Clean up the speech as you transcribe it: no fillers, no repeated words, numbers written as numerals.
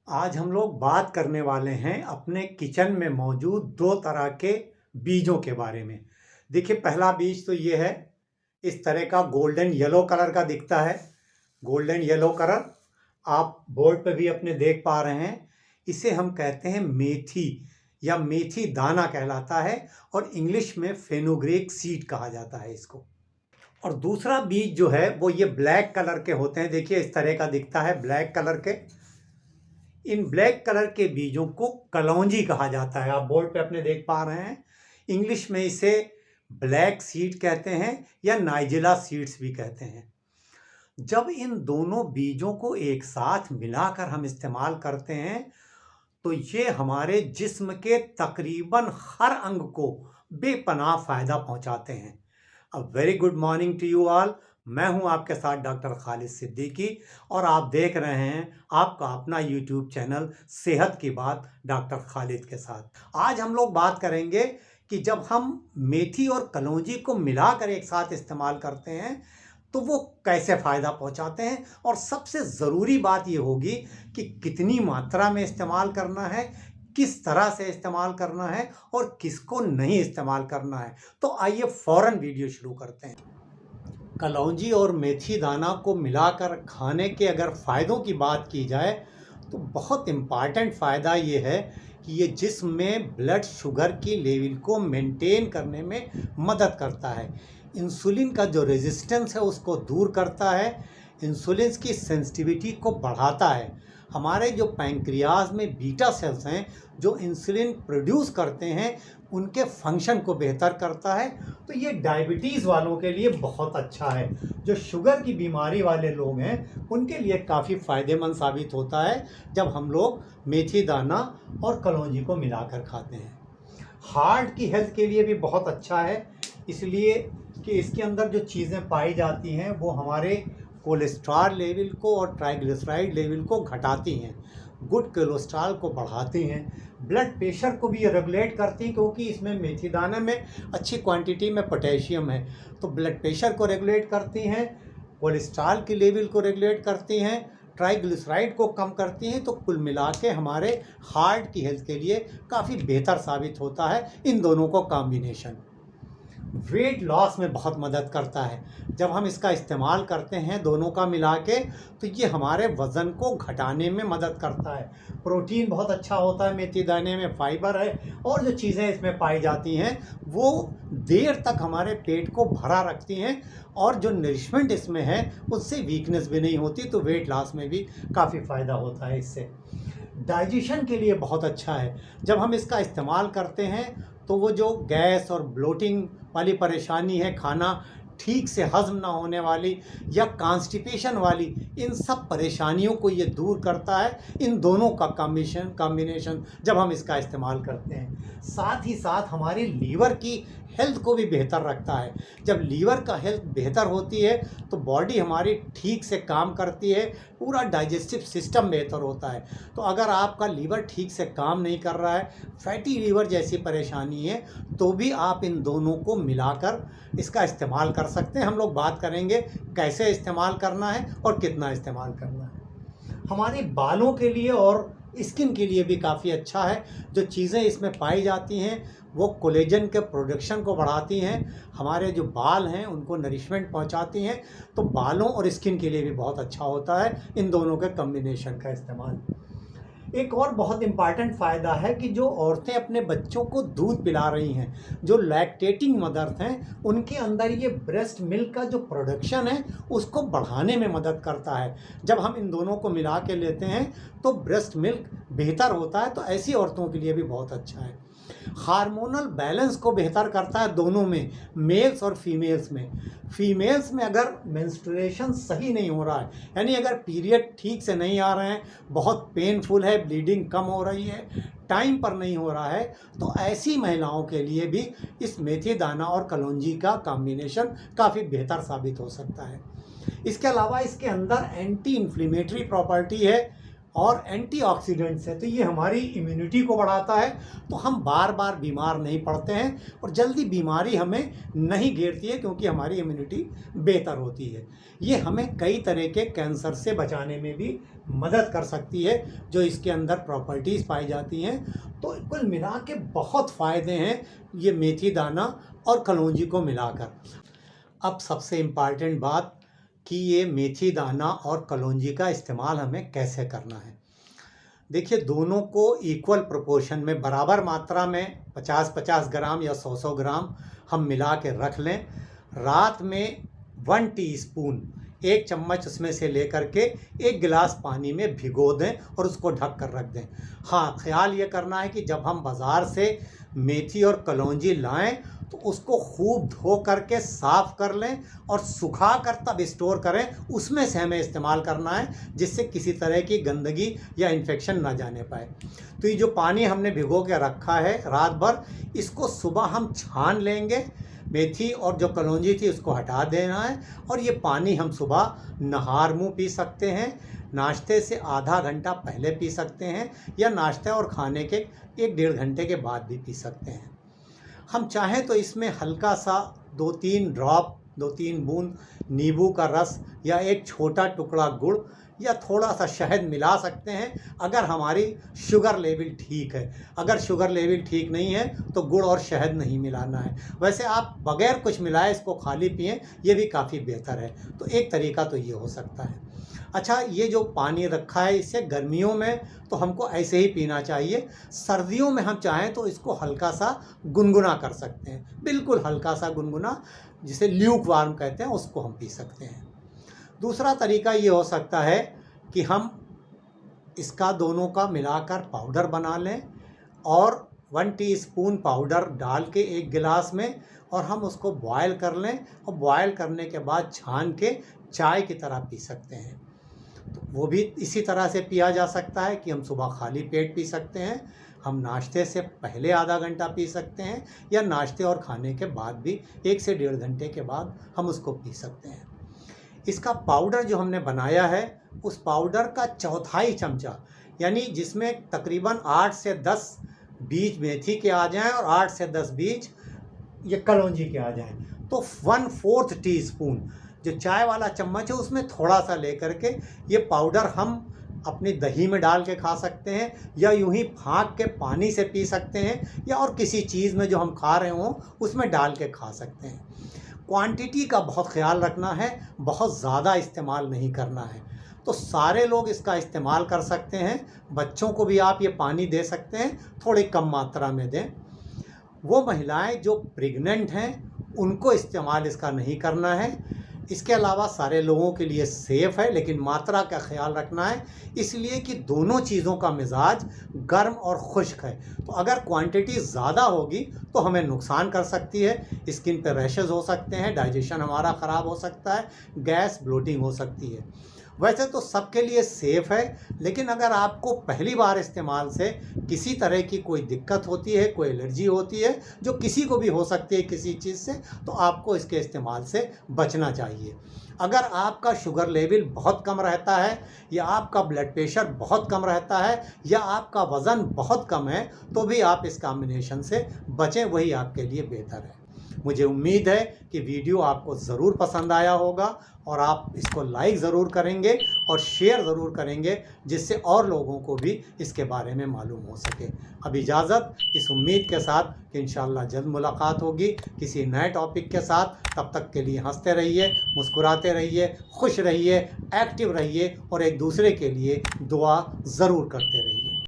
आज हम लोग बात करने वाले हैं अपने किचन में मौजूद दो तरह के बीजों के बारे में। देखिए, पहला बीज तो ये है, इस तरह का गोल्डन येलो कलर का दिखता है। गोल्डन येलो कलर आप बोर्ड पे भी अपने देख पा रहे हैं। इसे हम कहते हैं मेथी या मेथी दाना कहलाता है और इंग्लिश में फेनुग्रीक सीड कहा जाता है इसको। और दूसरा बीज जो है वो ये ब्लैक कलर के होते हैं। देखिए, इस तरह का दिखता है, ब्लैक कलर के। इन ब्लैक कलर के बीजों को कलौंजी कहा जाता है। आप बोर्ड पे अपने देख पा रहे हैं। इंग्लिश में इसे ब्लैक सीड कहते हैं या नाइजिला सीड्स भी कहते हैं। जब इन दोनों बीजों को एक साथ मिलाकर हम इस्तेमाल करते हैं तो ये हमारे जिस्म के तकरीबन हर अंग को बेपनाह फायदा पहुंचाते हैं। A very good morning to you all. मैं हूं आपके साथ डॉक्टर खालिद सिद्दीकी और आप देख रहे हैं आपका अपना यूट्यूब चैनल सेहत की बात डॉक्टर खालिद के साथ। आज हम लोग बात करेंगे कि जब हम मेथी और कलौंजी को मिलाकर एक साथ इस्तेमाल करते हैं तो वो कैसे फ़ायदा पहुंचाते हैं, और सबसे ज़रूरी बात ये होगी कि कितनी मात्रा में इस्तेमाल करना है, किस तरह से इस्तेमाल करना है और किसको नहीं इस्तेमाल करना है। तो आइए फ़ौरन वीडियो शुरू करते हैं। कलौंजी और मेथी दाना को मिलाकर खाने के अगर फ़ायदों की बात की जाए तो बहुत इम्पॉर्टेंट फ़ायदा ये है कि ये जिस्म में ब्लड शुगर की लेवल को मेंटेन करने में मदद करता है। इंसुलिन का जो रेजिस्टेंस है उसको दूर करता है, इंसुलिन की सेंसिटिविटी को बढ़ाता है। हमारे जो पैंक्रियाज में बीटा सेल्स हैं जो इंसुलिन प्रोड्यूस करते हैं उनके फंक्शन को बेहतर करता है। तो ये डायबिटीज़ वालों के लिए बहुत अच्छा है। जो शुगर की बीमारी वाले लोग हैं उनके लिए काफ़ी फ़ायदेमंद साबित होता है जब हम लोग मेथी दाना और कलौंजी को मिलाकर खाते हैं। हार्ट की हेल्थ के लिए भी बहुत अच्छा है, इसलिए कि इसके अंदर जो चीज़ें पाई जाती हैं वो हमारे कोलेस्ट्रॉल लेवल को और ट्राइग्लिसराइड लेवल को घटाती हैं, गुड कोलेस्ट्रॉल को बढ़ाती हैं, ब्लड प्रेशर को भी ये रेगुलेट करती हैं क्योंकि इसमें मेथी दाने में अच्छी क्वांटिटी में पोटेशियम है। तो ब्लड प्रेशर को रेगुलेट करती हैं, कोलेस्ट्रॉल की लेवल को रेगुलेट करती हैं, ट्राइग्लिसराइड को कम करती हैं। तो कुल मिला के हमारे हार्ट की हेल्थ के लिए काफ़ी बेहतर साबित होता है इन दोनों को कॉम्बिनेशन। वेट लॉस में बहुत मदद करता है। जब हम इसका इस्तेमाल करते हैं दोनों का मिला के तो ये हमारे वज़न को घटाने में मदद करता है। प्रोटीन बहुत अच्छा होता है मेथी दाने में, फाइबर है और जो चीज़ें इसमें पाई जाती हैं वो देर तक हमारे पेट को भरा रखती हैं और जो नरिशमेंट इसमें है उससे वीकनेस भी नहीं होती। तो वेट लॉस में भी काफ़ी फ़ायदा होता है इससे। डाइजेशन के लिए बहुत अच्छा है। जब हम इसका इस्तेमाल करते हैं तो वो जो गैस और ब्लोटिंग वाली परेशानी है, खाना ठीक से हज़म ना होने वाली या कॉन्स्टिपेशन वाली, इन सब परेशानियों को ये दूर करता है इन दोनों का कॉम्बिनेशन जब हम इसका इस्तेमाल करते हैं। साथ ही साथ हमारी लीवर की हेल्थ को भी बेहतर रखता है। जब लीवर का हेल्थ बेहतर होती है तो बॉडी हमारी ठीक से काम करती है, पूरा डाइजेस्टिव सिस्टम बेहतर होता है। तो अगर आपका लीवर ठीक से काम नहीं कर रहा है, फैटी लीवर जैसी परेशानी है, तो भी आप इन दोनों को मिलाकर इसका इस्तेमाल कर सकते हैं। हम लोग बात करेंगे कैसे इस्तेमाल करना है और कितना इस्तेमाल करना है। हमारे बालों के लिए और स्किन के लिए भी काफ़ी अच्छा है। जो चीज़ें इसमें पाई जाती हैं वो कोलेजन के प्रोडक्शन को बढ़ाती हैं, हमारे जो बाल हैं उनको नरिशमेंट पहुंचाती हैं। तो बालों और स्किन के लिए भी बहुत अच्छा होता है इन दोनों के कॉम्बिनेशन का इस्तेमाल। एक और बहुत इम्पॉर्टेंट फ़ायदा है कि जो औरतें अपने बच्चों को दूध पिला रही हैं, जो लैक्टेटिंग मदर्स हैं, उनके अंदर ये ब्रेस्ट मिल्क का जो प्रोडक्शन है उसको बढ़ाने में मदद करता है। जब हम इन दोनों को मिला के लेते हैं तो ब्रेस्ट मिल्क बेहतर होता है। तो ऐसी औरतों के लिए भी बहुत अच्छा है। हार्मोनल बैलेंस को बेहतर करता है दोनों में, मेल्स और फीमेल्स में। फीमेल्स में अगर मेंस्ट्रुएशन सही नहीं हो रहा है, यानी अगर पीरियड ठीक से नहीं आ रहे हैं, बहुत पेनफुल है, ब्लीडिंग कम हो रही है, टाइम पर नहीं हो रहा है, तो ऐसी महिलाओं के लिए भी इस मेथी दाना और कलौंजी का कॉम्बिनेशन काफ़ी बेहतर साबित हो सकता है। इसके अलावा इसके अंदर एंटी इन्फ्लेमेटरी प्रॉपर्टी है और एंटीऑक्सीडेंट्स है, तो ये हमारी इम्यूनिटी को बढ़ाता है, तो हम बार बार बीमार नहीं पड़ते हैं और जल्दी बीमारी हमें नहीं घेरती है क्योंकि हमारी इम्यूनिटी बेहतर होती है। ये हमें कई तरह के कैंसर से बचाने में भी मदद कर सकती है जो इसके अंदर प्रॉपर्टीज़ पाई जाती हैं। तो कुल मिला के बहुत फ़ायदे हैं ये मेथी दाना और कलौंजी को मिलाकर। अब सबसे इम्पॉर्टेंट बात कि ये मेथी दाना और कलौंजी का इस्तेमाल हमें कैसे करना है। देखिए, दोनों को इक्वल प्रोपोर्शन में बराबर मात्रा में 50-50 ग्राम या 100-100 ग्राम हम मिला के रख लें। रात में 1 टीस्पून 1 चम्मच उसमें से लेकर के 1 गिलास पानी में भिगो दें और उसको ढक कर रख दें। हाँ, ख्याल ये करना है कि जब हम बाज़ार से मेथी और कलौंजी लाएं तो उसको खूब धो करके साफ़ कर लें और सुखा कर तब स्टोर करें। उसमें से हमें इस्तेमाल करना है जिससे किसी तरह की गंदगी या इन्फेक्शन ना जाने पाए। तो ये जो पानी हमने भिगो के रखा है रात भर, इसको सुबह हम छान लेंगे। मेथी और जो कलौंजी थी उसको हटा देना है और ये पानी हम सुबह नहार मुँह पी सकते हैं, नाश्ते से आधा घंटा पहले पी सकते हैं या नाश्ते और खाने के 1-1.5 घंटे के बाद भी पी सकते हैं। हम चाहें तो इसमें हल्का सा 2-3 ड्रॉप 2-3 बूंद नींबू का रस या एक छोटा टुकड़ा गुड़ या थोड़ा सा शहद मिला सकते हैं अगर हमारी शुगर लेवल ठीक है। अगर शुगर लेवल ठीक नहीं है तो गुड़ और शहद नहीं मिलाना है। वैसे आप बगैर कुछ मिलाए इसको खाली पिएं, ये भी काफ़ी बेहतर है। तो एक तरीका तो ये हो सकता है। अच्छा, ये जो पानी रखा है इसे गर्मियों में तो हमको ऐसे ही पीना चाहिए। सर्दियों में हम चाहें तो इसको हल्का सा गुनगुना कर सकते हैं, बिल्कुल हल्का सा गुनगुना, जिसे ल्यूक वार्म कहते हैं, उसको हम पी सकते हैं। दूसरा तरीका ये हो सकता है कि हम इसका दोनों का मिलाकर पाउडर बना लें और 1 टीस्पून पाउडर डाल के 1 गिलास में और हम उसको बॉयल कर लें और बॉयल करने के बाद छान के चाय की तरह पी सकते हैं। तो वो भी इसी तरह से पिया जा सकता है कि हम सुबह खाली पेट पी सकते हैं, हम नाश्ते से पहले आधा घंटा पी सकते हैं या नाश्ते और खाने के बाद भी 1 से 1.5 घंटे के बाद हम उसको पी सकते हैं। इसका पाउडर जो हमने बनाया है उस पाउडर का 1/4 चमचा, यानी जिसमें तकरीबन 8 से 10 बीज मेथी के आ जाएं और 8 से 10 बीज ये कलौंजी के आ जाएं, तो 1/4 टीस्पून जो चाय वाला चम्मच है उसमें थोड़ा सा लेकर के ये पाउडर हम अपनी दही में डाल के खा सकते हैं या यूं ही फाँक के पानी से पी सकते हैं या और किसी चीज़ में जो हम खा रहे हों उसमें डाल के खा सकते हैं। क्वांटिटी का बहुत ख्याल रखना है, बहुत ज़्यादा इस्तेमाल नहीं करना है। तो सारे लोग इसका इस्तेमाल कर सकते हैं। बच्चों को भी आप ये पानी दे सकते हैं, थोड़ी कम मात्रा में दें। वो महिलाएं जो प्रेग्नेंट हैं उनको इस्तेमाल इसका नहीं करना है। इसके अलावा सारे लोगों के लिए सेफ़ है, लेकिन मात्रा का ख्याल रखना है, इसलिए कि दोनों चीज़ों का मिजाज गर्म और खुश्क है। तो अगर क्वांटिटी ज़्यादा होगी तो हमें नुकसान कर सकती है, स्किन पे रैशेज़ हो सकते हैं, डाइजेशन हमारा ख़राब हो सकता है, गैस ब्लोटिंग हो सकती है। वैसे तो सबके लिए सेफ़ है, लेकिन अगर आपको पहली बार इस्तेमाल से किसी तरह की कोई दिक्कत होती है, कोई एलर्जी होती है जो किसी को भी हो सकती है किसी चीज़ से, तो आपको इसके इस्तेमाल से बचना चाहिए। अगर आपका शुगर लेवल बहुत कम रहता है या आपका ब्लड प्रेशर बहुत कम रहता है या आपका वज़न बहुत कम है तो भी आप इस कॉम्बिनेशन से बचें, वही आपके लिए बेहतर है। मुझे उम्मीद है कि वीडियो आपको ज़रूर पसंद आया होगा और आप इसको लाइक ज़रूर करेंगे और शेयर ज़रूर करेंगे, जिससे और लोगों को भी इसके बारे में मालूम हो सके। अब इजाज़त, इस उम्मीद के साथ कि इंशाअल्लाह जल्द मुलाकात होगी किसी नए टॉपिक के साथ। तब तक के लिए हंसते रहिए, मुस्कुराते रहिए, खुश रहिए, एक्टिव रहिए और एक दूसरे के लिए दुआ ज़रूर करते रहिए।